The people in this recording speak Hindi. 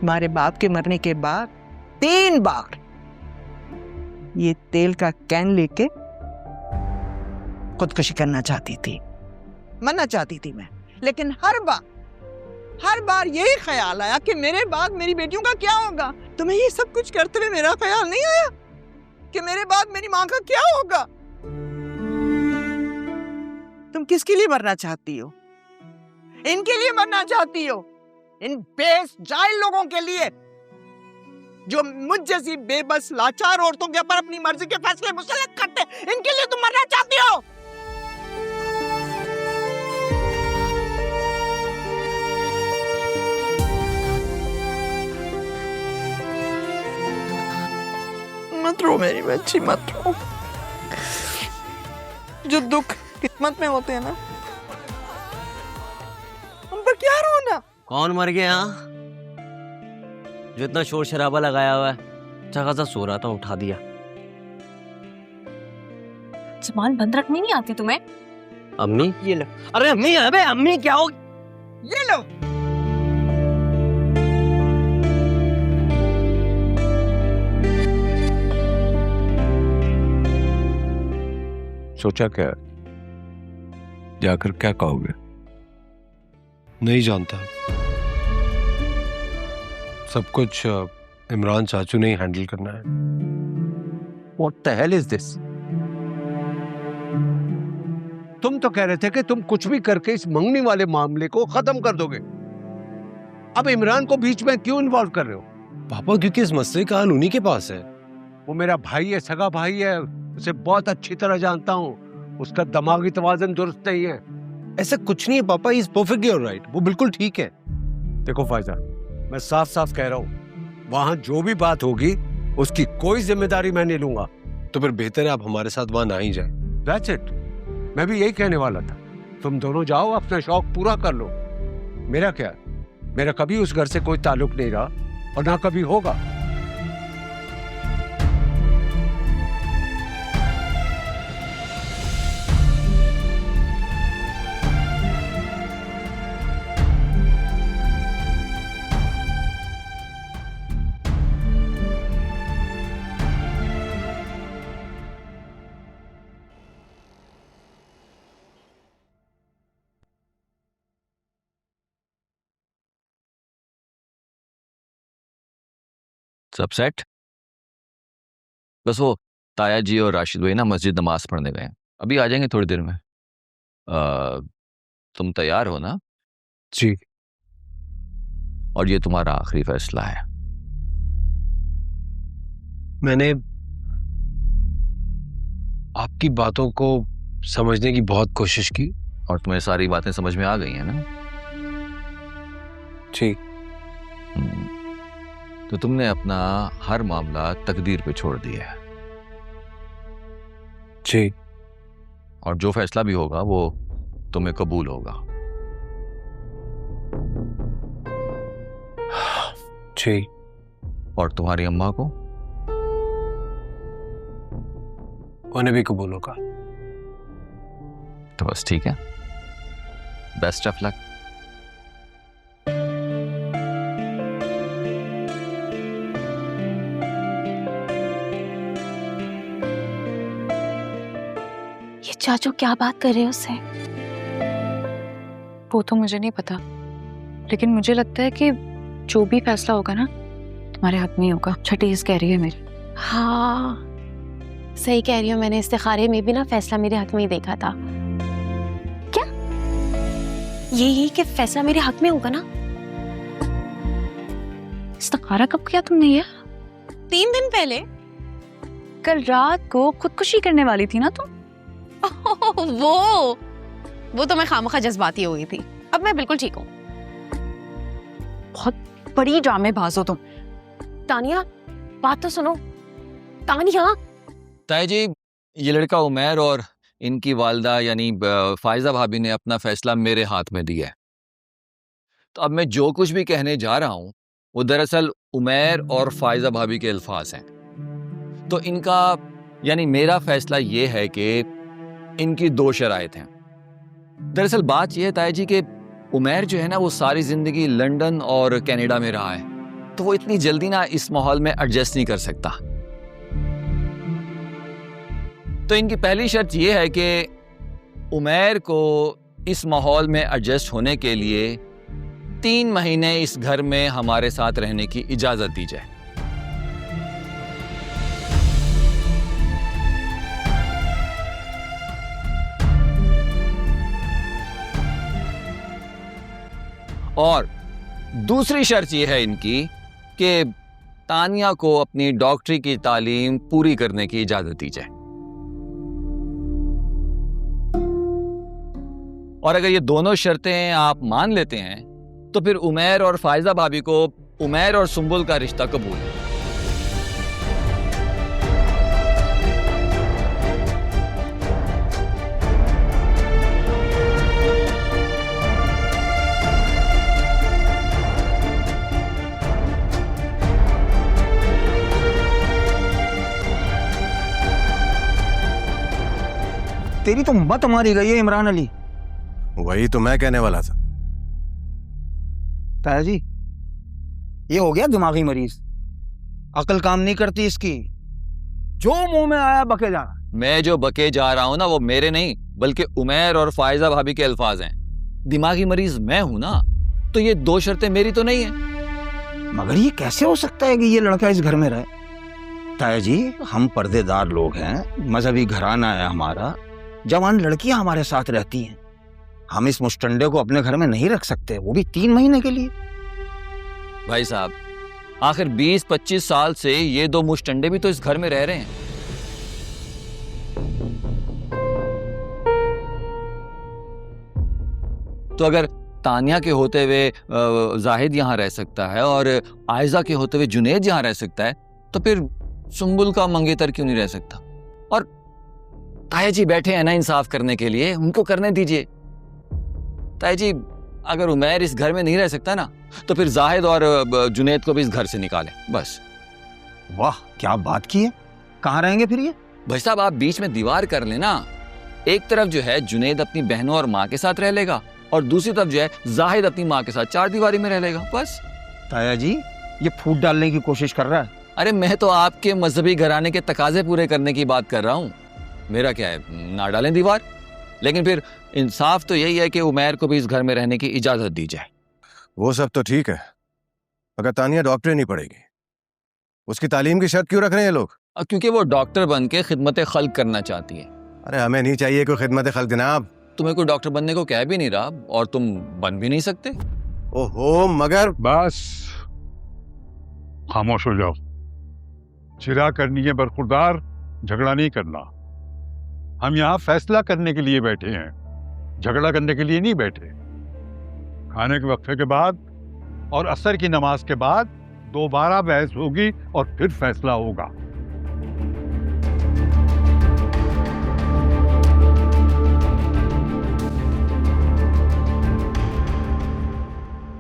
तुम्हारे बाप के मरने के बाद 3 बार ये तेल का कैन लेके खुदकुशी करना चाहती थी, मरना चाहती थी मैं। लेकिन हर बार यही ख्याल आया कि मेरे बाद मेरी बेटियों का क्या होगा। तुम्हें ये सब कुछ करते हुए मेरा ख्याल नहीं आया कि मेरे बाद मेरी माँ का क्या होगा? तुम किसके लिए मरना चाहती हो? इनके लिए मरना चाहती हो? इन बेजाहिल लोगों के लिए जो मुझ जैसी बेबस लाचार औरतों के ऊपर अपनी मर्जी के फैसले मुसल्लत करते, इनके लिए तुम मरना चाहती हो? मत रो मेरी बच्ची, मत रो। जो दुख किस्मत में होते हैं ना, उन पर क्या रोना? कौन मर गया? जो इतना शोर शराबा लगाया हुआ है, अच्छा खासा सो रहा था, उठा दिया। जुबान बंद रखनी नहीं आती तुम्हें? अम्मी, ये लो, अरे अम्मी, अबे अम्मी क्या हो? ये लो। सोचा क्या? जाकर क्या कहोगे? नहीं जानता। सब कुछ इमरान चाचू ने ही हैंडल करना है। What the hell is this? तुम तो कह रहे थे कि तुम कुछ भी करके इस मंगनी वाले मामले को खत्म कर दोगे। अब इमरान को बीच में क्यों इन्वॉल्व कर रहे हो? पापा, क्योंकि इस मसले का हल उन्हीं के पास है। वो मेरा भाई है, सगा भाई है, उसे बहुत अच्छी तरह जानता हूँ। उसका दिमागी तवाज़ुन दुरुस्त नहीं है। ऐसा कुछ नहीं है पापा, ही इज परफेक्टली ऑलराइट, वो बिल्कुल ठीक है। देखो फायजा, मैं साफ साफ कह रहा हूँ, वहां जो भी बात होगी उसकी कोई जिम्मेदारी मैं नहीं लूंगा। तो फिर बेहतर है आप हमारे साथ वहां ना ही जाए। That's it. मैं भी यही कहने वाला था। तुम दोनों जाओ, अपना शौक पूरा कर लो। मेरा क्या, मेरा कभी उस घर से कोई ताल्लुक नहीं रहा और ना कभी होगा। सब सेट? बस वो ताया जी और राशिद भाई ना मस्जिद नमाज पढ़ने गए हैं, अभी आ जाएंगे थोड़ी देर में। तुम तैयार हो ना? जी। और ये तुम्हारा आखिरी फैसला है। मैंने आपकी बातों को समझने की बहुत कोशिश की। और तुम्हें सारी बातें समझ में आ गई हैं ना? जी। तो तुमने अपना हर मामला तकदीर पे छोड़ दिया है। जी। और जो फैसला भी होगा वो तुम्हें कबूल होगा। जी। और तुम्हारी अम्मा को? उन्हें भी कबूल होगा। तो बस ठीक है, बेस्ट ऑफ लक। ये चाचू क्या बात कर रहे हैं उससे? वो तो मुझे नहीं पता, लेकिन मुझे लगता है कि जो भी फैसला होगा ना तुम्हारे हाथ में ही होगा। छठीस कह रही है मेरी। हाँ सही कह रही हो, मैंने इस्तिखारे में भी ना फैसला मेरे हक में ही देखा था। क्या यही कि फैसला मेरे हक में होगा ना? इस्तिखारा कब किया तुमने? ये 3 दिन पहले। कल रात को खुदकुशी करने वाली थी ना तुम? वो तो मैं खामखा जज्बाती हो गई थी। अब मैं बिल्कुल ठीक हूँ। बहुत बड़ी ड्रामेबाज हो तुम। तानिया बात तो सुनो। तानिया। ताया जी, ये लड़का उमैर और इनकी वालदा यानी फायजा भाभी ने अपना फैसला मेरे हाथ में दिया है। तो अब मैं जो कुछ भी कहने जा रहा हूं वो दरअसल उमैर और फायजा भाभी के अल्फाज हैं। तो इनका यानी मेरा फैसला ये है कि इनकी 2 शराइत हैं। दरअसल बात यह है ताया जी कि उमैर जो है ना वो सारी जिंदगी लंदन और कनाडा में रहा है, तो तो वो इतनी जल्दी ना इस माहौल में एडजस्ट नहीं कर सकता। तो इनकी पहली शर्त ये है कि उमैर को इस माहौल में एडजस्ट होने के लिए 3 महीने इस घर में हमारे साथ रहने की इजाजत दी जाए। और दूसरी शर्त यह है इनकी कि तानिया को अपनी डॉक्टरी की तालीम पूरी करने की इजाजत दी जाए। और अगर ये दोनों शर्तें आप मान लेते हैं तो फिर उमैर और फायजा भाभी को उमैर और सुंबुल का रिश्ता कबूल है। तेरी तो मत मारी गई है इमरान अली। वही तो मैं कहने वाला था। ताया जी, ये हो गया दिमागी मरीज, अकल काम नहीं करती इसकी, जो मुंह में आया बके जा रहा। मैं जो बके जा रहा हूं ना वो मेरे नहीं बल्कि उमैर और फायजा भाभी के अल्फाज हैं। दिमागी मरीज मैं हूं ना, तो ये 2 शर्तें मेरी तो नहीं है। मगर ये कैसे हो सकता है कि ये लड़का इस घर में रहे? ताया जी, हम पर्देदार लोग हैं, मजहबी घराना है हमारा, जवान लड़कियां हमारे साथ रहती हैं, हम इस मुस्टंडे को अपने घर में नहीं रख सकते, वो भी 3 महीने के लिए। भाई साहब, आखिर 20-25 साल से ये 2 मुस्टंडे भी तो इस घर में रह रहे हैं। तो अगर तानिया के होते हुए जाहिद यहां रह सकता है और आयजा के होते हुए जुनेद यहां रह सकता है, तो फिर सुंबुल का मंगेतर क्यों नहीं रह सकता? और ताया जी बैठे हैं ना इंसाफ करने के लिए, उनको करने दीजिए। ताया जी, अगर उमैर इस घर में नहीं रह सकता ना, तो फिर जाहिद और जुनेद को भी इस घर से निकालें, बस। वाह, क्या बात की है। कहाँ रहेंगे फिर ये? भाई साहब, आप बीच में दीवार कर लेना। एक तरफ जो है जुनेद अपनी बहनों और माँ के साथ रह लेगा, और दूसरी तरफ जो है जाहिद अपनी माँ के साथ 4 दीवारी में रह लेगा, बस। ताया जी, ये फूट डालने की कोशिश कर रहा है। अरे मैं तो आपके मजहबी घराने के तकाजे पूरे करने की बात कर रहा हूँ। मेरा क्या है, ना डालें दीवार। लेकिन फिर इंसाफ तो यही है कि उमैर को भी इस घर में रहने की इजाजत दी जाए। वो सब तो ठीक है, अगर तानिया डॉक्टरी नहीं पढ़ेगी, उसकी तालीम की शर्त क्यों रख रहे हैं लोग? क्योंकि वो डॉक्टर बन के खिदमत खल्क करना चाहती है। अरे हमें नहीं चाहिए कोई खिदमत खल्क जनाब। तुम्हें कोई डॉक्टर बनने को कह भी नहीं रहा, और तुम बन भी नहीं सकते। ओहो, मगर बस खामोश हो जाओ। चिरा करनी है बरखुरदार, झगड़ा नहीं करना। हम यहाँ फैसला करने के लिए बैठे हैं, झगड़ा करने के लिए नहीं बैठे। खाने के वक्फे के बाद और असर की नमाज के बाद दोबारा बहस होगी और फिर फैसला होगा।